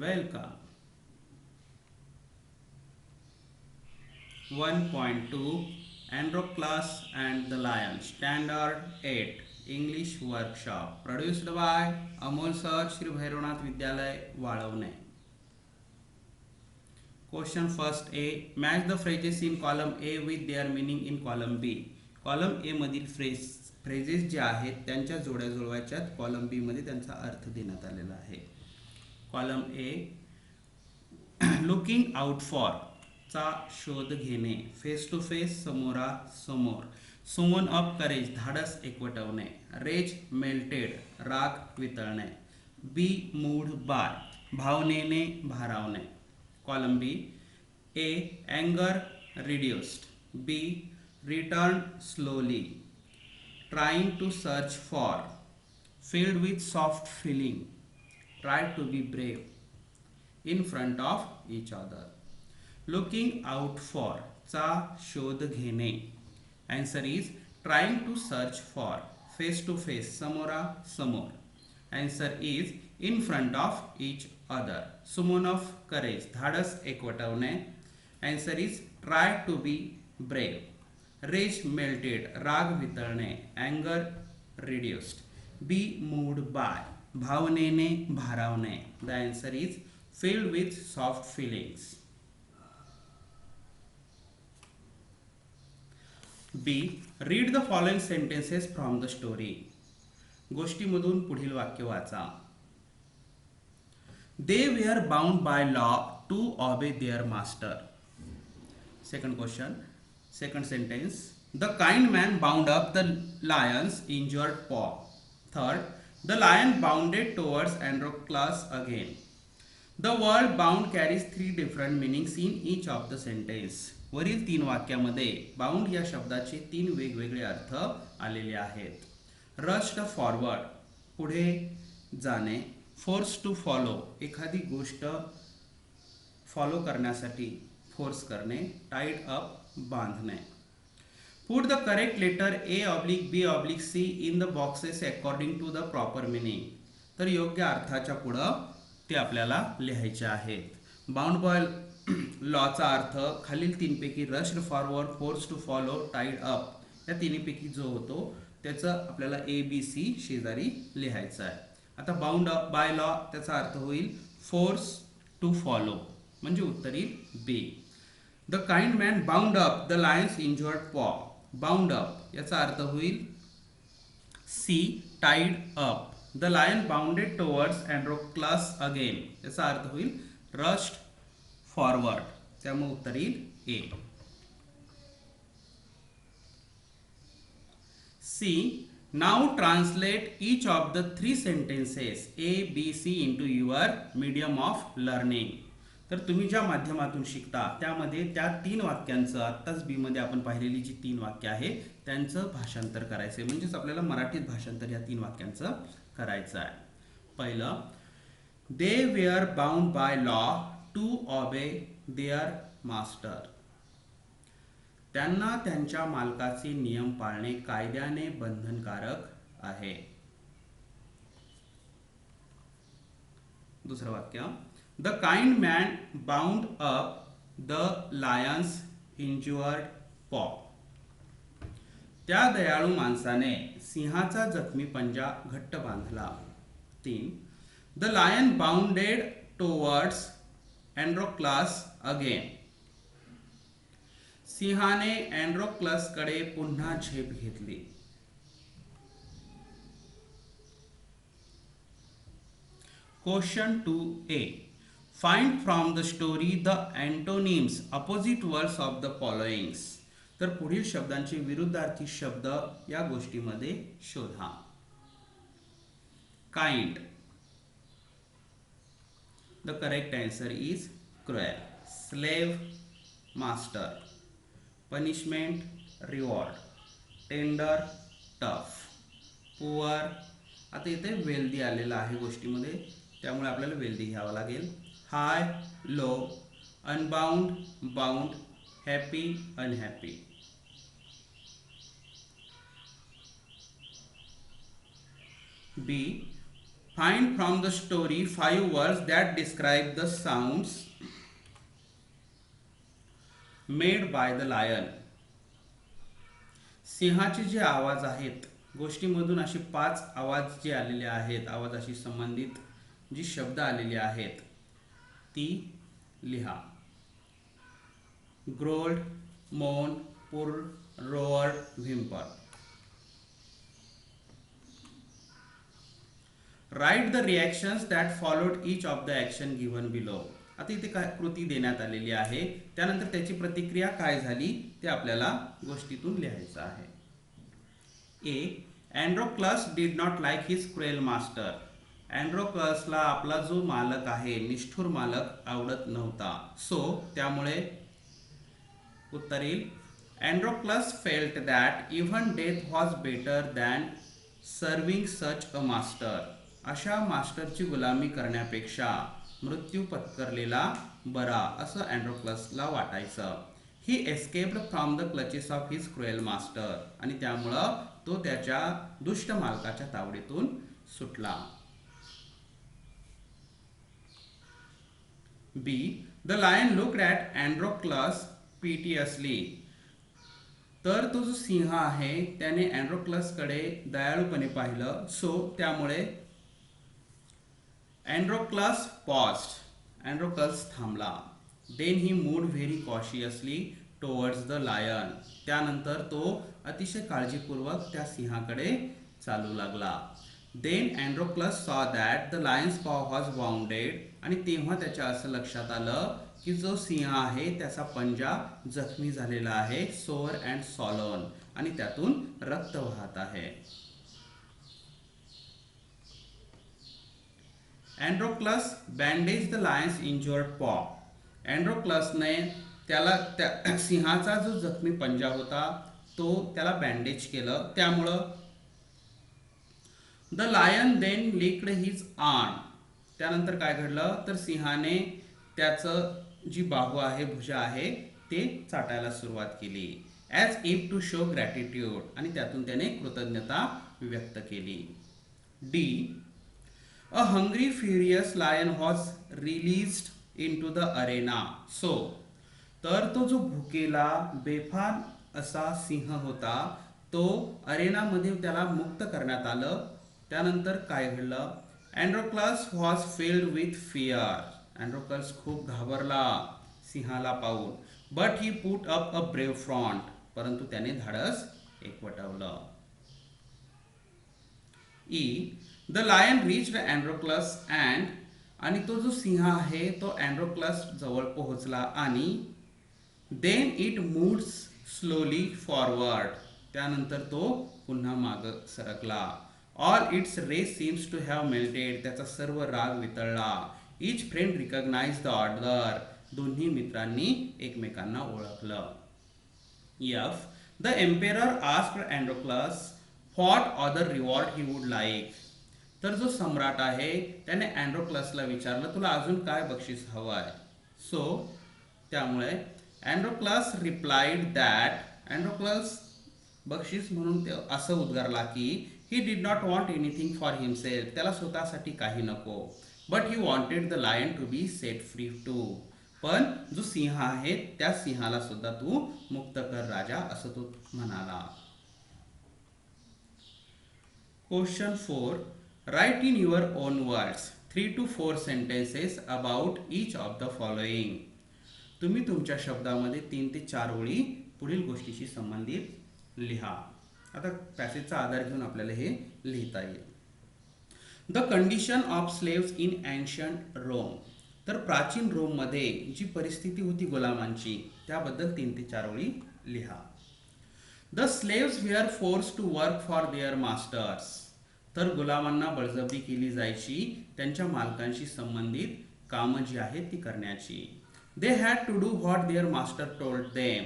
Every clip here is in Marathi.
Welcome. 1.2 Andro Class and the Lion Standard 8 English Workshop produced by Amol Sir Shri Bhairanath Vidyalay Valavne. Question first A. Match the phrases in column A with their meaning in column B. Column A मधील फ्रेजेस जे आहेत त्यांच्या जोड्या जुळवायच्यात. कॉलम बी मध्ये त्यांचा अर्थ देण्यात आलेला आहे. Column A looking out for चा शोध घेणे, फेस टू फेस समोरासमोर, सुमन ऑफ करेज धाडस एकवटवणे, रेज मेल्टेड राग वितळणे, बी मूड बाय भावनेने भारावणे. कॉलम बी ए अँगर reduced, B return slowly, trying to search for, filled with soft feeling, try to be brave in front of each other. Looking out for चा शोध घेणे, answer is trying to search for, face to face समोरासमोर, answer is in front of each other. summon of courage धाडस एकवटवणे, answer is try to be brave. rage melted राग वितळणे, anger reduced. B mood by भावनेने भारावणे, the answer is filled with soft feelings. B read the following sentences from the story. गोष्टीमधून पुढील वाक्य वाचा. They were bound by law to obey their master. Second question, second sentence, the kind man bound up the lion's injured paw. Third, the lion bounded towards Androclus again. The word bound carries three different meanings in each of the sentence. वरील तीन वाक्यामध्ये बाउंड या शब्दाचे तीन वेगवेगळे अर्थ आलेले आहेत. रश्ड फॉरवर्ड पुढे जाणे, फोर्स टू फॉलो एखादी गोष्ट फॉलो करण्यासाठी फोर्स करणे, टाइड अप बांधणे. Put the correct letter A oblique B oblique C in the boxes according to the proper meaning. तर योग्य अर्थाच्या पुढं ते आपल्याला लिहायचे आहेत. बाउंड बाय लॉचा अर्थ खालील तीनपैकी rushed forward, force to follow, tied up या तिन्हीपैकी जो होतो त्याचं आपल्याला ए बी सी शेजारी लिहायचं आहे. आता बाउंड बाय लॉ त्याचा अर्थ होईल फोर्स टू फॉलो, म्हणजे उत्तर येईल B. The kind man bound up the lion's injured paw. Bound up याचा अर्थ होईल C tied up. The lion bounded towards Androcles again याचा अर्थ होईल रश्ड फॉरवर्ड, त्यामुळे उत्तर येईल A. C now translate each of the three sentences A B C into your medium of learning. तर तुम्ही ज्या माध्यमातून शिकता त्यामध्ये त्या तीन वाक्यांचं, आत्ताच बी मध्ये आपण पाहिलेली जी तीन वाक्य आहे त्यांचं भाषांतर करायचं आहे. म्हणजेच आपल्याला मराठीत भाषांतर या तीन वाक्यांचं करायचं आहे. पहिलं, they were bound by law to obey their master. त्यांना त्यांच्या मालकाचे नियम पाळणे कायद्याने बंधनकारक आहे. दुसरं वाक्य, The kind man bound up the lion's injured paw. त्या दयाळू माणसाने सिंहाचा जखमी पंजा घट्ट बांधला. 3. The lion bounded towards Androclus again. सिंहाने अँड्रोक्लस कडे पुन्हा झेप घेतली. Question 2A. Find from the story the antonyms, opposite words of the followings. तर पुढील शब्दांचे विरुद्धार्थी शब्द या गोष्टीमध्ये शोधा. Kind, the correct answer is cruel. Slave, master. Punishment, reward. Tender, tough. Poor, आता इथे वेल्दी आलेला आहे गोष्टीमध्ये त्यामुळे आपल्याला वेल्दी घ्यावा लागेल. High, low, unbound, bound, happy, unhappy. B Find from the story 5 words that describe the sounds made by the lion. सिंहाचे जे आवाज आहेत, गोष्टीमधून असे 5 आवाज जे आलेले आहेत, आवाजाशी संबंधित जी शब्द आलेले आहेत ती लिहा. ग्रोल्ड, मोन, पुर, row or, Whymper. Write the reactions that followed each of the action given below. आता इथे काय कृती देण्यात आलेली आहे, त्यानंतर त्याची प्रतिक्रिया काय झाली ते आपल्याला गोष्टीतून लिहायचं आहे. A. Androcles did not like his cruel master. अँड्रोक्लसला आपला जो मालक आहे, निष्ठुर मालक आवडत नव्हता. सो त्यामुळे उत्तर येईल Androcles felt that even death was better than serving such a master. अशा मास्टरची गुलामी करण्यापेक्षा मृत्यू पत्करलेला बरा असं अँड्रोक्लसला वाटायचं. He escaped from the clutches of his cruel master. आणि त्यामुळं तो त्याच्या दुष्ट मालकाच्या तावडीतून सुटला. B. The lion looked at Androcles piteously. तर तो जो सिंह आहे त्याने अँड्रोक्लसकडे दयाळूपणे पाहिलं. सो त्यामुळे अँड्रोक्लस पॉज्ड. अँड्रोक्लस थांबला. Then he moved very cautiously towards the lion. त्यानंतर तो अतिशय काळजीपूर्वक त्या सिंहाकडे चालू लागला. देन अँड्रोक्लस सॉ दॅट द लायन्स पॉ वॉज वाउंडेड. आणि तेव्हा त्याच्या असं लक्षात आलं की जो सिंह आहे त्याचा पंजा जखमी झालेला आहे, सोअर अँड सॉलन, आणि त्यातून रक्त वाहत आहे. अँड्रोक्लस बँडेज द लायन्स इंज्युअर्ड पॉ. अँड्रोक्लसने त्याला त्या सिंहाचा जो जखमी पंजा होता तो त्याला बँडेज केलं. त्यामुळं the lion then licked his arm. त्यानंतर काय घडलं तर सिंहाने त्याचं जी बाहू आहे, भुजा आहे, ते चाटायला सुरुवात केली. As if to show gratitude. आणि त्यातून त्याने कृतज्ञता व्यक्त केली. D. A hungry furious lion was released into the arena. So तर तो जो भुकेला बेफान असा सिंह होता तो अरेनामध्ये त्याला मुक्त करण्यात आलं. त्यानंतर काय घडलं? Androcles was filled with fear. Androcles खूप घाबरला सिंहाला पाहून. But he put up a brave front. परंतु त्याने धाडस एकवटवलं. E. The lion reached Androcles and. आणि तो जो सिंह आहे तो अँड्रोक्लस जवळ पोहोचला आणि then it moved slowly forward. त्यानंतर तो पुन्हा माग सरकला. All its rage seems to have melted. त्याचा सर्व राग वितळला. Each friend recognise the other. दोन्ही मित्रांनी एकमेकांना ओळखलं. F. The emperor asked Androcles what other reward he would like. तर जो सम्राट आहे त्याने अँड्रोक्लसला विचारलं तुला अजून काय बक्षीस हवं आहे. सो त्यामुळे अँड्रोक्लस रिप्लाइड दॅट. अँड्रोक्लस बक्षीस म्हणून असं उद्गारला की he did not want anything for himself. त्याला स्वतःसाठी काही नको. But he wanted the lion to be set free too. पण जो सिंह आहे त्या सिंहाला सुद्धा तू मुक्त कर राजा, असं तो म्हणाला. Question 4. Write in your own words 3 to 4 sentences about each of the following. तुम्ही तुमच्या शब्दामध्ये 3 ते 4 ओळी पुढील गोष्टीशी संबंधित लिहा. आता पॅसेजचा आधार घेऊन आपल्याला हे लिहिता येईल. The condition of slaves in ancient Rome. तर प्राचीन रोममध्ये जी परिस्थिती होती गुलामांची त्याबद्दल 3 ते 4 ओळी लिहा. The slaves were force to work for their masters. तर गुलामांना बळजबरी केली जायची त्यांच्या मालकांशी संबंधित कामं जी आहेत ती करण्याची. They had to do what their master told them.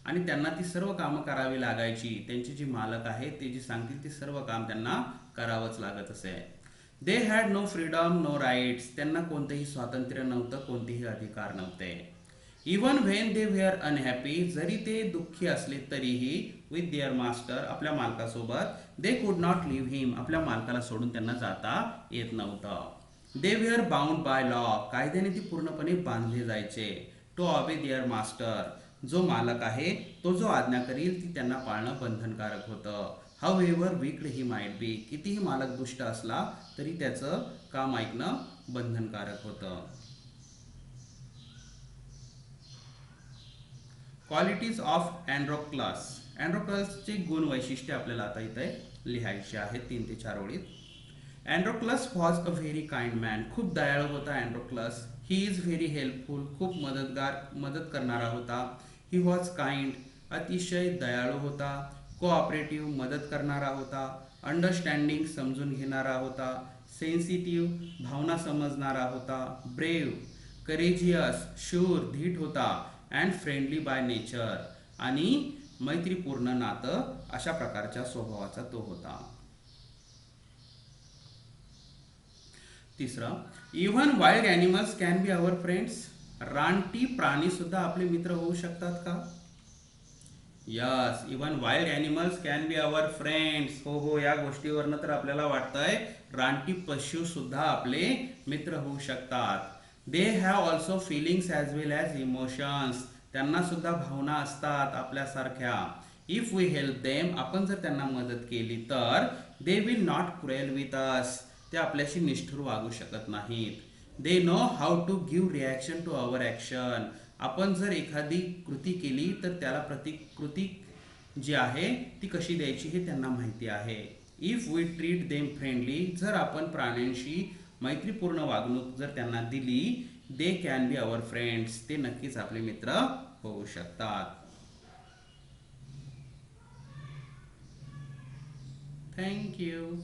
आणि त्यांना ती सर्व कामं करावी लागायची. त्यांचे जे मालक आहेत ते जे सांगतील ते सर्व काम त्यांना करावंच लागत असे. They had no freedom no rights. त्यांना कोणतेही स्वातंत्र्य नव्हतं, कोणतेही अधिकार नव्हते. Even when they were unhappy. जरी ते दुःखी असले तरीही विथ देअर मास्टर, आपल्या मालकासोबत. दे कुड नॉट लिव्ह हिम, आपल्या मालकाला सोडून त्यांना जाता येत नव्हतं. दे वेअर बाउंड बाय लॉ, कायद्याने ती पूर्णपणे बांधले जायचे. टू ऑबे देअर मास्टर, जो मालक आहे तो जो आज्ञा करील ती त्यांना पाळणं बंधनकारक होतं. How ever wicked he might be, कितीही मालक दुष्ट असला तरी त्याचं काम ऐकणं बंधनकारक होतं. क्वालिटीज ऑफ अँड्रोक्लस, अँड्रोक्लसची गुण वैशिष्ट्ये आपल्याला आता इथे लिहायची आहेत 3 ते 4 ओळीत. Androcles was a very kind man, खूप दयाळू होता Androcles. He is very helpful, खूप मदत करणारा होता. ही वॉज काइंड, अतिशय दयाळू होता. कोऑपरेटिव्ह, मदत करणारा होता. अंडरस्टँडिंग, समजून घेणारा होता. सेन्सिटिव्ह, भावना समजणारा होता. ब्रेव्ह, करेजियस, शूर, धीट होता. अँड फ्रेंडली बाय नेचर, आणि मैत्रीपूर्ण नातं अशा प्रकारच्या स्वभावाचा तो होता. तिसरा, even wild animals can be our friends, रानटी प्राणी सुद्धा आपले मित्र होऊ शकतात का? Yes, even wild animals can be our friends. हो हो, या गोष्टीवरनं तर आपल्याला वाटतंय रानटी पशु सुद्धा आपले मित्र होऊ शकतात. They have also feelings as well as emotions, त्यांना सुद्धा भावना असतात आपल्यासारख्या. इफ वी हेल्प देम, आपण जर त्यांना मदत केली तर they will not cruel with us, ते आपल्याशी निष्ठुर वागू शकत नाहीत. They know how to give reaction to our action, आपण जर एखादी कृती केली तर त्याला प्रतिकृती जी आहे ती कशी द्यायची हे त्यांना माहिती आहे. If we treat them friendly, जर आपण प्राण्यांशी मैत्रीपूर्ण वागणूक जर त्यांना दिली, they can be our friends, ते नक्कीच आपले मित्र होऊ शकतात. Thank you.